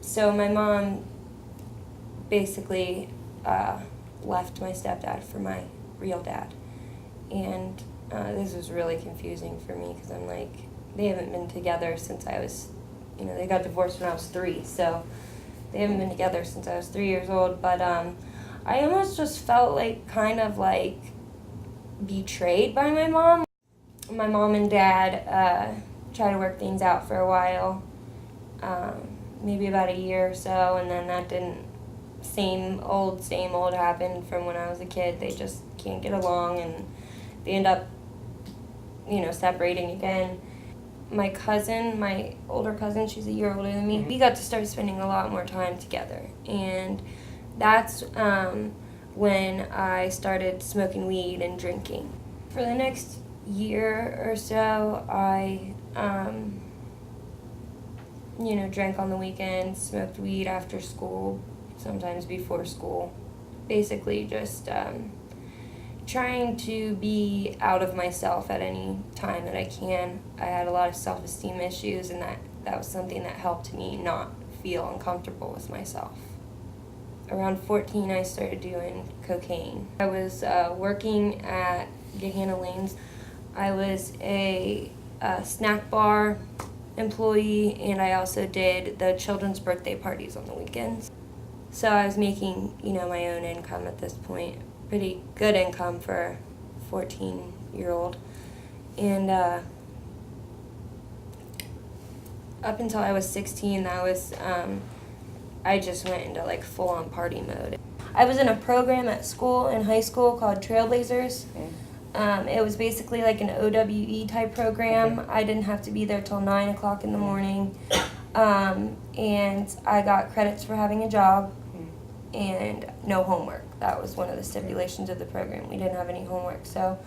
So my mom basically left my stepdad for my real dad. And this was really confusing for me because I'm like, they haven't been together since I was, they got divorced when I was 3, so they haven't been together since I was 3 years old. But I almost just felt like kind of like betrayed by my mom. My mom and dad tried to work things out for a while, maybe about a year or so, and then that didn't. Same old happened from when I was a kid. They just can't get along, and they end up, separating again. My cousin, my older cousin, she's a year older than me, we got to start spending a lot more time together. And that's when I started smoking weed and drinking. For the next year or so, I, drank on the weekends, smoked weed after school, sometimes before school. Basically just trying to be out of myself at any time that I can. I had a lot of self-esteem issues, and that was something that helped me not feel uncomfortable with myself. Around 14, I started doing cocaine. I was working at Gahanna Lanes. I was a snack bar employee, and I also did the children's birthday parties on the weekends. So I was making, my own income at this point. Pretty good income for a 14-year-old. And up until I was 16, I just went into like full-on party mode. I was in a program at school, in high school, called Trailblazers. It was basically like an OWE type program. I didn't have to be there till 9 o'clock in the morning. And I got credits for having a job and no homework. That was one of the stipulations of the program. We didn't have any homework. So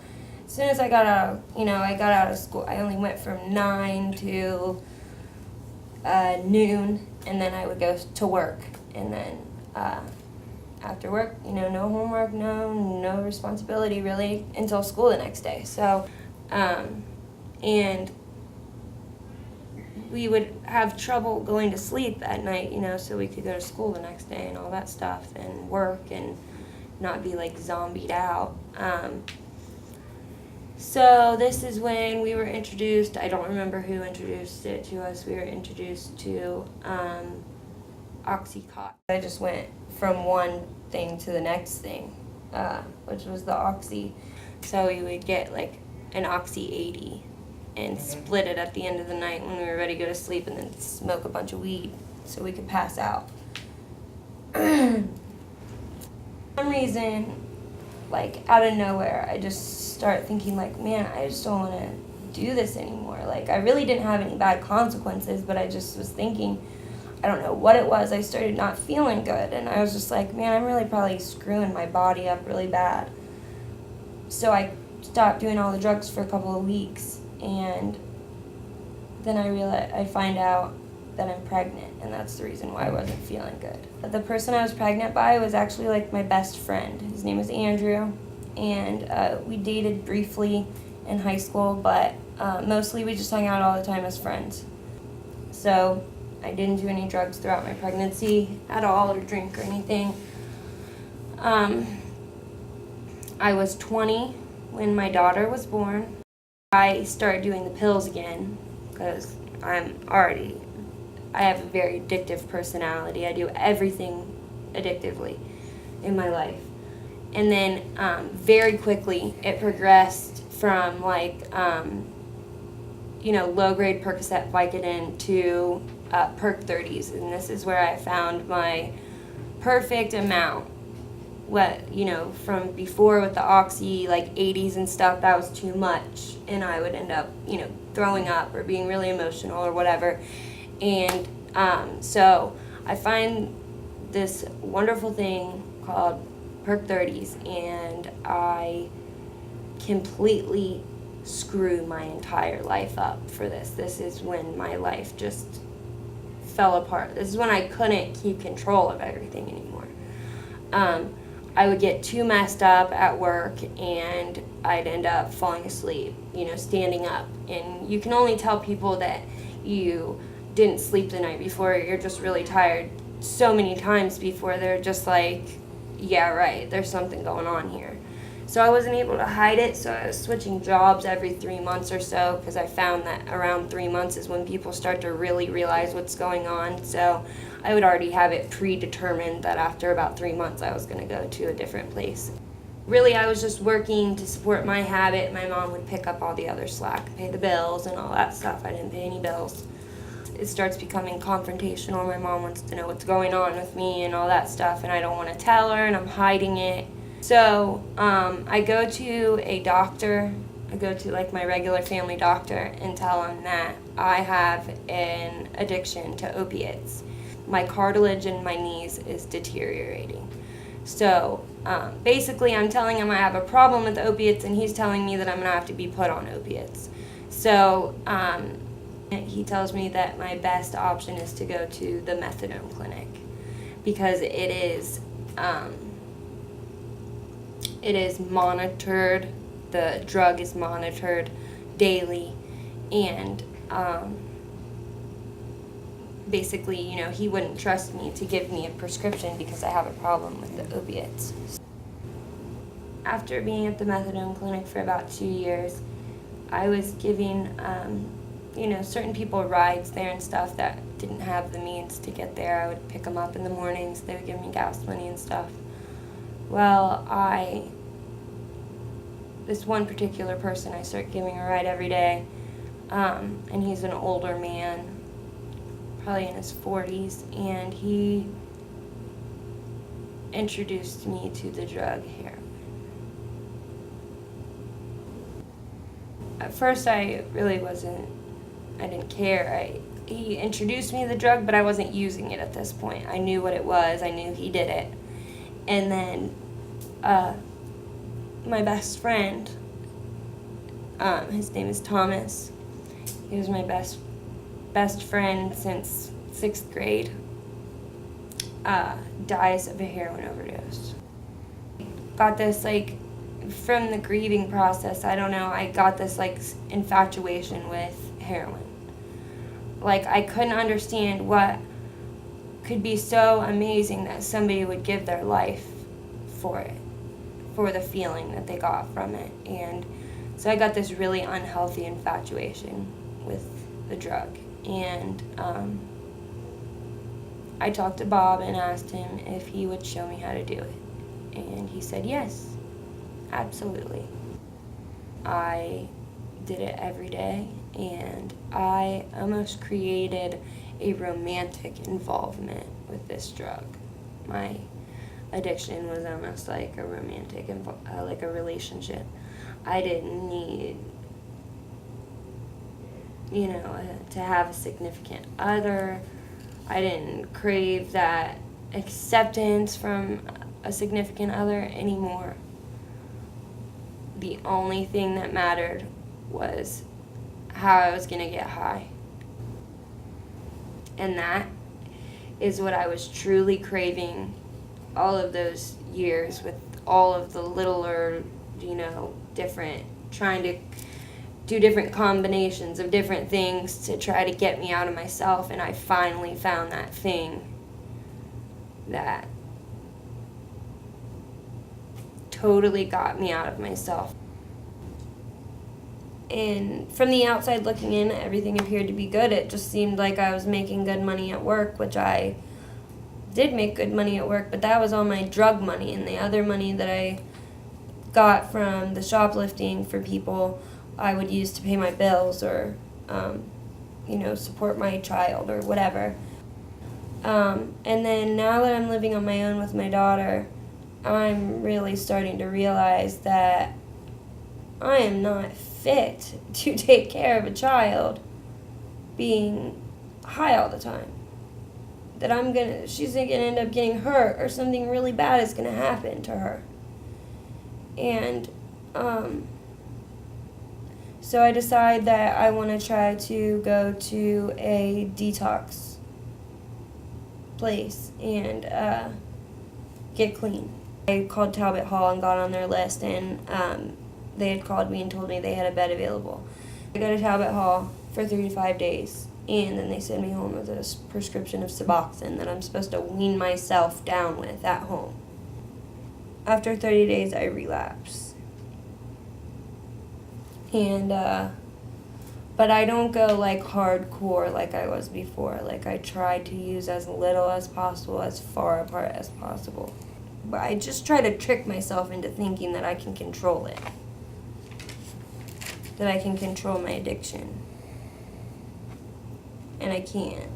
as soon as I got out of school, I only went from 9 to noon, and then I would go to work. And then after work, no homework, no responsibility really until school the next day. So, and we would have trouble going to sleep at night, so we could go to school the next day and all that stuff and work and not be like zombied out. So this is when we were introduced, I don't remember who introduced it to us, we were introduced to Oxycontin. I just went from one thing to the next thing, which was the Oxy. So we would get like an Oxy 80 and split it at the end of the night when we were ready to go to sleep, and then smoke a bunch of weed so we could pass out. For some reason, like out of nowhere, I just start thinking like, man, I just don't want to do this anymore. Like I really didn't have any bad consequences, but I just was thinking, I don't know what it was, I started not feeling good, and I was just like, man, I'm really probably screwing my body up really bad. So I stopped doing all the drugs for a couple of weeks, and then I find out that I'm pregnant, and that's the reason why I wasn't feeling good. But the person I was pregnant by was actually like my best friend. His name was Andrew, and we dated briefly in high school, but mostly we just hung out all the time as friends. So I didn't do any drugs throughout my pregnancy at all, or drink or anything. I was 20 when my daughter was born. I started doing the pills again because I have a very addictive personality. I do everything addictively in my life. And then very quickly it progressed from like, low-grade Percocet Vicodin to Perc 30s. And this is where I found my perfect amount. From before with the Oxy, like 80s and stuff, that was too much. And I would end up, throwing up or being really emotional or whatever. And so I find this wonderful thing called Perc 30s, and I completely screw my entire life up for this. This is when my life just fell apart. This is when I couldn't keep control of everything anymore. I would get too messed up at work, and I'd end up falling asleep, standing up. And you can only tell people that you didn't sleep the night before, you're just really tired, so many times before they're just like, yeah, right, there's something going on here. So I wasn't able to hide it, so I was switching jobs every 3 months or so, because I found that around 3 months is when people start to really realize what's going on. So I would already have it predetermined that after about 3 months I was going to go to a different place. Really, I was just working to support my habit. My mom would pick up all the other slack, pay the bills and all that stuff. I didn't pay any bills. It starts becoming confrontational. My mom wants to know what's going on with me and all that stuff, and I don't want to tell her, and I'm hiding it. So I go to a doctor. I go to like my regular family doctor and tell him that I have an addiction to opiates. My cartilage in my knees is deteriorating. So basically I'm telling him I have a problem with opiates, and he's telling me that I'm going to have to be put on opiates. So he tells me that my best option is to go to the methadone clinic, because it is monitored. The drug is monitored daily, and basically, he wouldn't trust me to give me a prescription because I have a problem with the opiates. After being at the methadone clinic for about 2 years, I was giving, certain people rides there and stuff that didn't have the means to get there. I would pick them up in the mornings. They would give me gas money and stuff. Well, this one particular person, I start giving a ride every day, and he's an older man, probably in his 40s, and he introduced me to the drug heroin. At first, I didn't care. He introduced me to the drug, but I wasn't using it at this point. I knew what it was. I knew he did it. And then my best friend, his name is Thomas. He was my best friend since 6th grade, dies of a heroin overdose. Got this, from the grieving process, I don't know, I got this, infatuation with heroin. I couldn't understand what could be so amazing that somebody would give their life for it, for the feeling that they got from it. And so I got this really unhealthy infatuation with the drug. And I talked to Bob and asked him if he would show me how to do it. And he said yes, absolutely. I did it every day, and I almost created a romantic involvement with this drug. My addiction was almost like a romantic, like a relationship. I didn't need, to have a significant other. I didn't crave that acceptance from a significant other anymore. The only thing that mattered was how I was going to get high. And that is what I was truly craving all of those years, with all of the littler, different, trying to do different combinations of different things to try to get me out of myself. And I finally found that thing that totally got me out of myself. And from the outside looking in, everything appeared to be good. It just seemed like I was making good money at work, which I did make good money at work, but that was all my drug money. And the other money that I got from the shoplifting for people, I would use to pay my bills or, support my child or whatever. And then now that I'm living on my own with my daughter, I'm really starting to realize that I am not fit to take care of a child being high all the time. That she's gonna end up getting hurt, or something really bad is gonna happen to her. And so I decide that I want to try to go to a detox place and get clean. I called Talbot Hall and got on their list, and they had called me and told me they had a bed available. I go to Talbot Hall for 3 to 5 days, And then they send me home with a prescription of Suboxone that I'm supposed to wean myself down with at home. After 30 days, I relapse. And, but I don't go like hardcore like I was before. Like I try to use as little as possible, as far apart as possible. But I just try to trick myself into thinking that I can control it. That I can control my addiction. And I can't.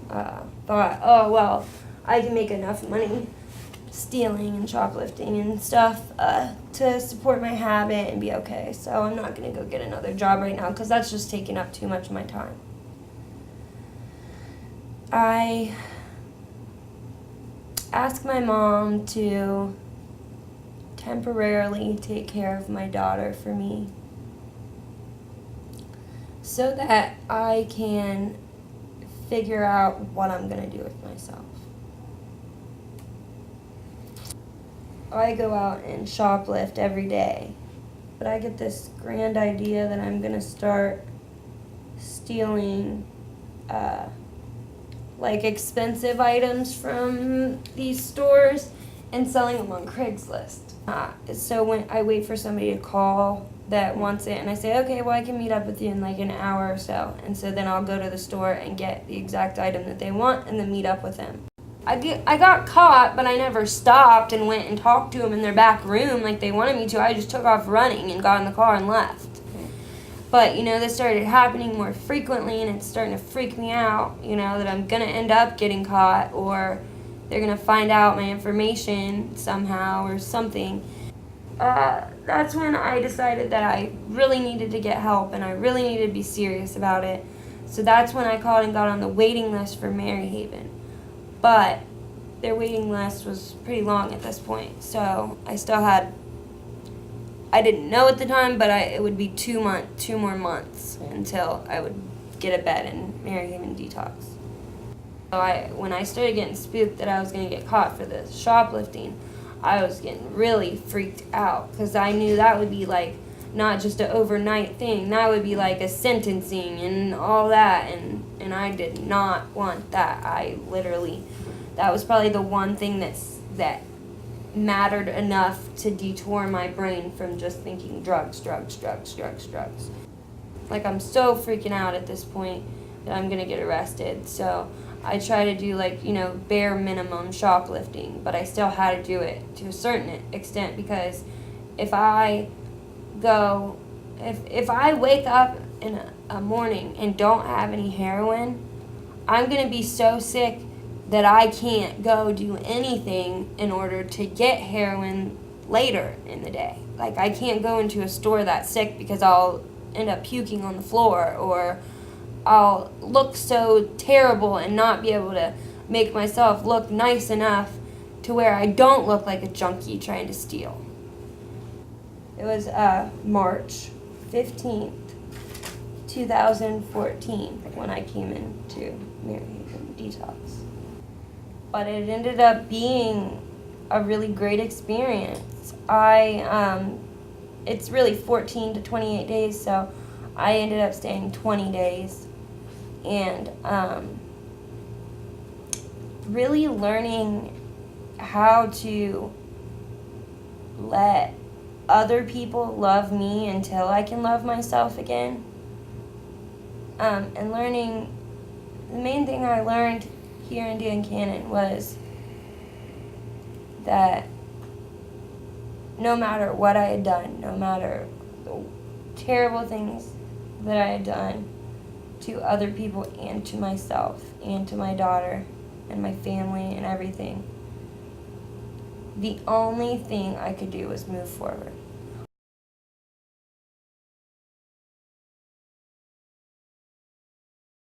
Thought, oh, well, I can make enough money stealing and shoplifting and stuff to support my habit and be okay. So I'm not going to go get another job right now because that's just taking up too much of my time. I asked my mom to temporarily take care of my daughter for me so that I can figure out what I'm going to do with myself. I go out and shoplift every day, but I get this grand idea that I'm going to start stealing like expensive items from these stores and selling them on Craigslist. So when I wait for somebody to call that wants it, and I say, okay, well, I can meet up with you in like an hour or so. And so then I'll go to the store and get the exact item that they want and then meet up with them. I got caught, but I never stopped and went and talked to them in their back room like they wanted me to. I just took off running and got in the car and left. But, this started happening more frequently, and it's starting to freak me out, that I'm going to end up getting caught, or they're going to find out my information somehow or something. That's when I decided that I really needed to get help, and I really needed to be serious about it. So that's when I called and got on the waiting list for Maryhaven. But their waiting list was pretty long at this point, so I didn't know at the time, but it would be 2 more months until I would get a bed in Maryhaven detox. So when I started getting spooked that I was going to get caught for this shoplifting, I was getting really freaked out because I knew that would be like not just an overnight thing. That would be like a sentencing and all that, and I did not want that. That was probably the one thing that mattered enough to detour my brain from just thinking drugs. Like, I'm so freaking out at this point that I'm gonna get arrested. So I try to do bare minimum shoplifting, but I still had to do it to a certain extent because if I wake up in a morning and don't have any heroin, I'm gonna be so sick that I can't go do anything in order to get heroin later in the day. Like, I can't go into a store that sick because I'll end up puking on the floor, or I'll look so terrible and not be able to make myself look nice enough to where I don't look like a junkie trying to steal. It was March 15th, 2014 when I came into Maryhaven Detox. But it ended up being a really great experience. It's really 14 to 28 days, so I ended up staying 20 days. And really learning how to let other people love me until I can love myself again. And learning, the main thing I learned here in Dan Cannon was that no matter what I had done, no matter the terrible things that I had done to other people and to myself and to my daughter and my family and everything, the only thing I could do was move forward.